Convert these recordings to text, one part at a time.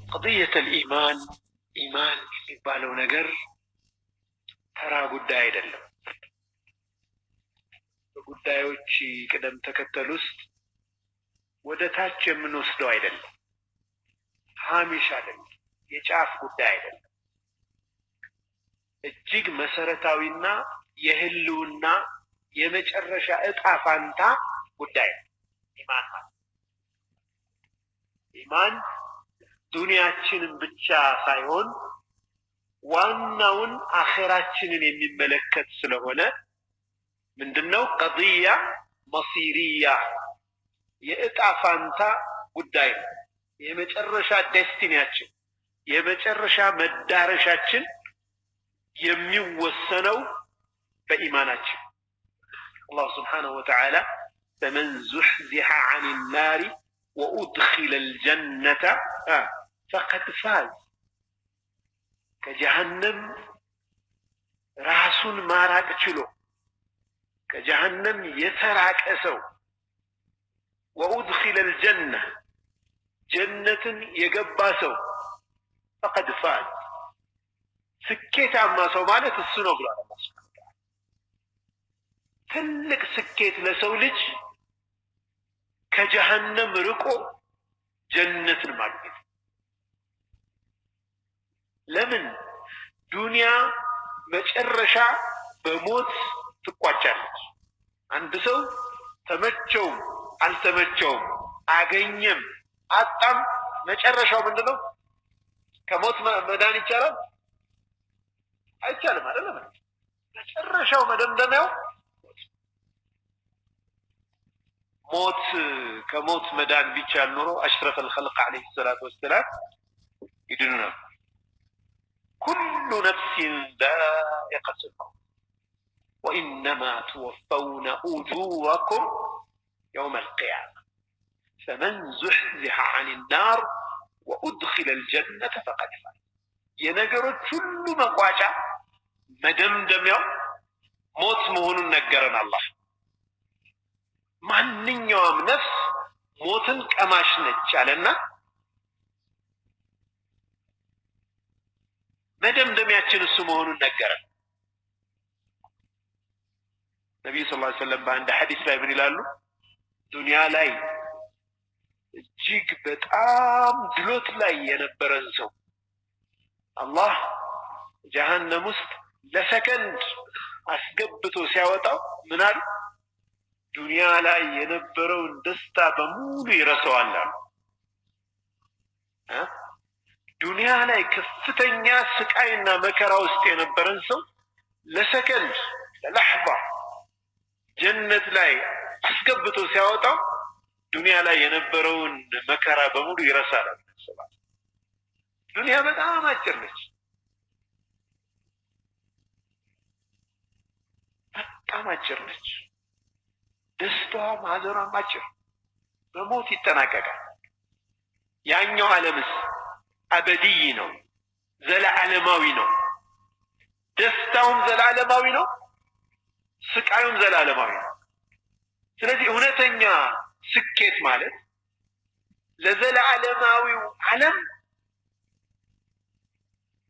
قضية الإيمان إيمان يبالو نجر ترى قد አይደለም ጉዳዮች ቅደም ተከተል ውስጥ ወደ ታች የምንወስደው አይደለም ሀሚሽ አይደለም የጫፍ ጉዳይ አይደለም እጅግ መሰረታዊና የህልውና የመጨረሻ እጣ ፋንታ ጉዳይ ኢማን ዱንያችንን ብቻ ሳይሆን ዋናውን አኺራችንን የሚመለከት ስለሆነ ምንድነው ቀضية መሲሪያ የእጣ ፋንታ ጉዳይ የመጨረሻ ዴስቲኒያችን የመጨረሻ መዳረሻችን የሚወሰነው በኢማናችን الله سبحانه وتعالى فمن زحزح عن النار وأدخل الجنة فقد فاز كجهنم راسون ماراك چلو كجهنم يتراك أسو وأدخل الجنة جنة يقباسو فقد فاز سكيت عما سو مالت السنو بلا الله سبحانه وتعالى تلك سكيت لسولج كجهنم رقو جنة المعرفة لمن دنيا مجرشا بموت تقواتشالج عند سو تمتشوم التمتشوم አገኘም አጣም መጨረሻው ምንድነው ከሞት መዳን ይቻላል አይቻልም አይደለም መጨረሻው መደምደሚያው ሞት ከሞት መዳን ቢቻል ኑሮ أشرف الخلق عليه الصلاة والسلام يدننا كل نفس ذائقة الموت وإنما توفون أجوركم يوم القيامة فمن زحزح عن النار وأدخل الجنة فقد فاز ينقروا كل مقواجع مدمدم يوم موت مهون نقرنا الله ማንኛውም ነፍስ ሞትን ቀማሽ ነች አለና መደምደሚያችን እሱ መሆኑን ነገረን ነብዩ ሰለላሁ ዐለይሂ ወሰለም በአንድ ሐዲስ ላይ ምን ይላሉ ዱንያ ላይ እጅግ በጣም ድሎት ላይ የነበረን ሰው አላህ ጀሃነም ውስጥ ለሰከንድ አስገብቶ ሲያወጣው ምን አሉ ዱንያ ላይ የነበረውን ደስታ በሙሉ ይረሳዋል ዱንያ ላይ ከፍተኛ ስቃይና መከራ ውስጥ የነበረን ሰው ለሰከንድ ለለሕظة ጀነት ላይ አስገብቶ ሲያወጣው ዱንያ ላይ የነበረውን መከራ በሙሉ ይረሳል ዱንያ በጣም አጭር ነች በጣም አጭር ነች ደስታዋ ማዘሯ ማጭር በሞት ይጠናቀቃል ያኛው ዓለምስ አበዲይ ነው ዘላለማዊ ነው ደስታውም ዘላለማዊ ነው ስቃዩም ዘላለማዊ ነው ስለዚህ እውነተኛ ስኬት ማለት ለዘላለማዊው ዓለም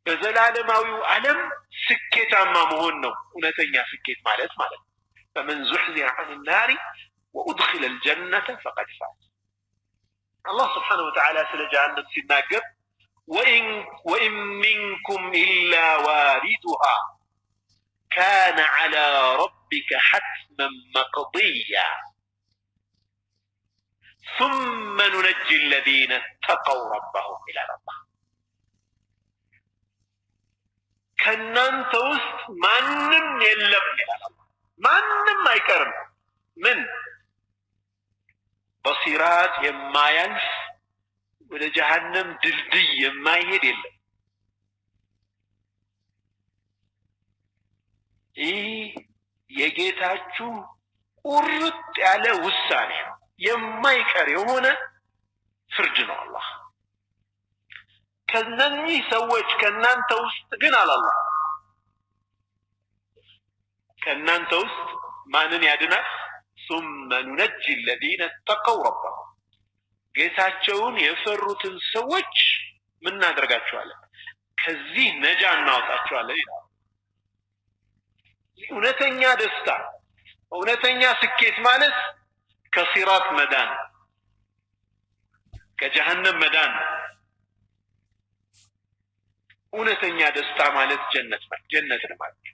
በዘላለማዊው ዓለም ስኬታማ መሆን ነው እውነተኛ ስኬት ማለት ማለት فمن زحزح عن النار وأدخل الجنة فقد فاز الله سبحانه وتعالى سلجعلنا في الناقر وإن منكم إلا واردها كان على ربك حتما مقضيا ثم ننجي الذين اتقوا ربهم إلى الله كنان توست من يلم إلى الله ማንም አይቀርም ምን በሲራት የማያልፍ ወደ ጀሃነም ድልድይ የማይሄድ የለም ይህ የጌታችሁ ቁርጥ ያለ ውሳኔ ነው የማይቀር የሆነ ፍርድ ነው አላህ ከነኚህ ሰዎች ከናንተ ውስጥ ግን አላህ ከናንተ ውስጥ ማንን ያድናል ثم ننجي الذين اتقوا ربهم ጌታቸውን የፈሩትን ሰዎች ምን እናደርጋቸዋለን? ከዚህ ነጃ እናወጣቸዋለን ይላል። እውነተኛ ደስታ እውነተኛ ስኬት ማለት ከሲራጥ መዳን ከጀሃነም መዳን እውነተኛ ደስታ ማለት ጀነት ነው ማለት።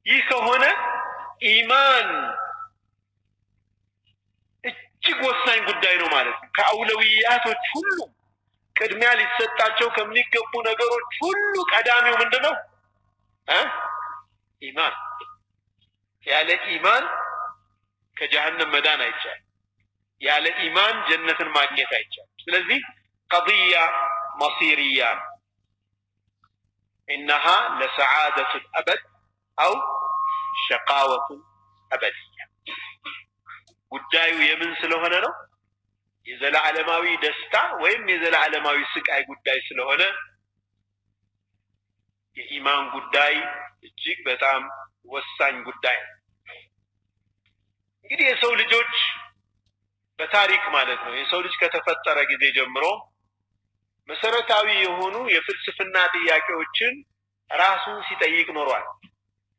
ይህ ከሆነ ኢማን እጅግ ወሳኝ ጉዳይ ነው ማለት ነው። ከአውለዊያቶች ሁሉ ቅድሚያ ሊሰጣቸው ከሚገቡ ነገሮች ሁሉ ቀዳሚው ምንድነው? ኢማን። ያለ ኢማን ከጀሃነም መዳን አይቻልም። ያለ ኢማን ጀነትን ማግኘት አይቻልም። ስለዚህ ቀضية مصيرية إنها لسعادة الأبد أو شقاوة أبدية ጉዳዩ የምን ስለሆነ ነው? የዘላለማዊ ደስታ ወይም የዘላለማዊ ስቃይ ጉዳይ ስለሆነ የኢማን ጉዳይ እጅግ በጣም ወሳኝ ጉዳይ ነው። እንግዲህ የሰው ልጆች በታሪክ ማለት ነው የሰው ልጅ ከተፈጠረ ጊዜ ጀምሮ መሰረታዊ የሆኑ የፍልስፍና ጥያቄዎችን ራሱን ሲጠይቅ ኖሯል።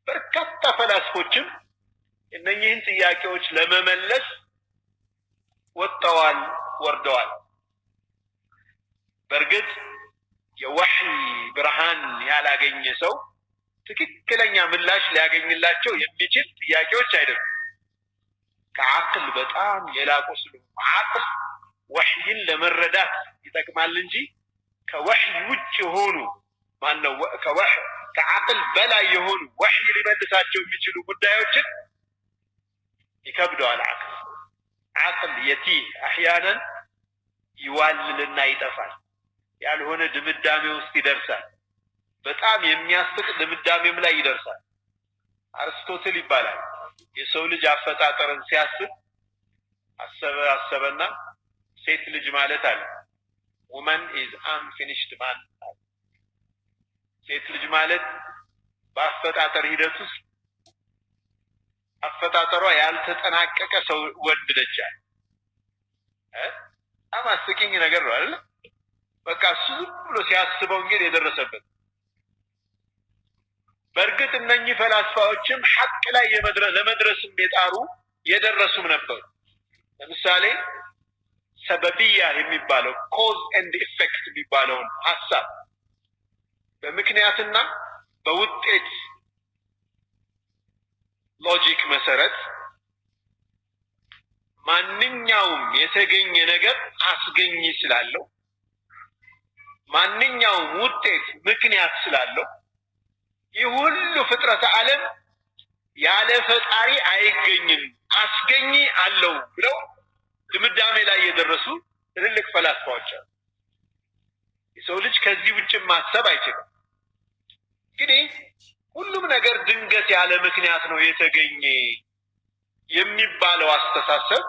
በርካታ ፈላስፎችም እነኚህን ጥያቄዎች ለመመለስ ወጥተዋል ወርደዋል። በእርግጥ የወህይ ብርሃን ያላገኘ ሰው ትክክለኛ ምላሽ ሊያገኝላቸው የሚችል ጥያቄዎች አይደሉም። ከዓቅል በጣም የላቁ ስለሆኑ ዓቅል ወህይን ለመረዳት ይጠቅማል እንጂ ከወህይ ውጭ የሆኑ ከዓቅል በላይ የሆኑ ወህይ ሊመልሳቸው የሚችሉ ጉዳዮችን ይከብደዋል። ዓቅል የቲህ አሕያናን ይዋልልና ይጠፋል። ያልሆነ ድምዳሜ ውስጥ ይደርሳል። በጣም የሚያስቅ ድምዳሜም ላይ ይደርሳል። አርስቶትል ይባላል የሰው ልጅ አፈጣጠርን ሲያስብ አሰበና ሴት ልጅ ማለት አለ woman is unfinished man። ሴት ልጅ ማለት በአፈጣጠር ሂደት ውስጥ አፈጣጠሯ ያልተጠናቀቀ ሰው ወንድ ልጅ አለ። አማስቂኝ ነገር ነው አይደል? በቃ እሱ ዝም ብሎ ሲያስበው እንግዲህ የደረሰበት። በእርግጥ እነኚህ ፈላስፋዎችም ሐቅ ላይ ለመድረስም የደረሱም ነበሩ። ለምሳሌ ሰበብያ የሚባለው ኮዝ ኤንድ ኢፌክት የሚባለውን ሐሳብ በምክንያትና በውጤት ሎጂክ መሰረት ማንኛውም የተገኘ ነገር አስገኝ ስላለው ማንኛውም ውጤት ምክንያት ስላለው ይህ ሁሉ ፍጥረተ ዓለም ያለ ፈጣሪ አይገኝም አስገኝ አለው ብለው ድምዳሜ ላይ የደረሱ ትልልቅ ፈላስፋዎች አሉ። የሰው ልጅ ከዚህ ውጭ ማሰብ አይችልም። እንግዲህ ሁሉም ነገር ድንገት ያለ ምክንያት ነው የተገኘ የሚባለው አስተሳሰብ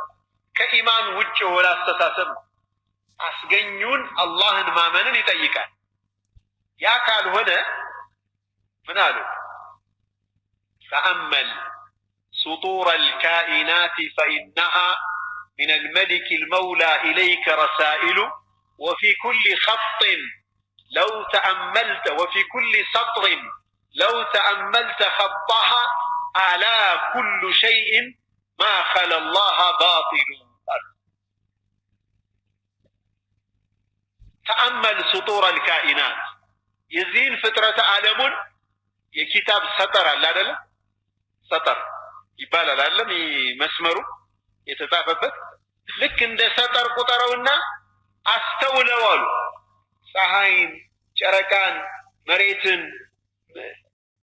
ከኢማን ውጭ የሆነ አስተሳሰብ ነው። አስገኙን አላህን ማመንን ይጠይቃል። ያ ካልሆነ ምን አሉ? ተአመል سطور الكائنات فإنها من الملك المولى إليك رسائل وفي كل خط لو تأملت وفي كل سطر لو تأملت خطها ألا كل شيء ما خلا الله باطل. تأمل سطور الكائنات يزين فترة عالمون የኪታብ ሰጠር አለ አይደል? ሰጠር ይባላል አይደል? መስመሩ የተጻፈበት ልክ እንደ ሰጠር ቁጠረውና አስተውለው አሉ። ፀሐይን፣ ጨረቃን፣ መሬትን፣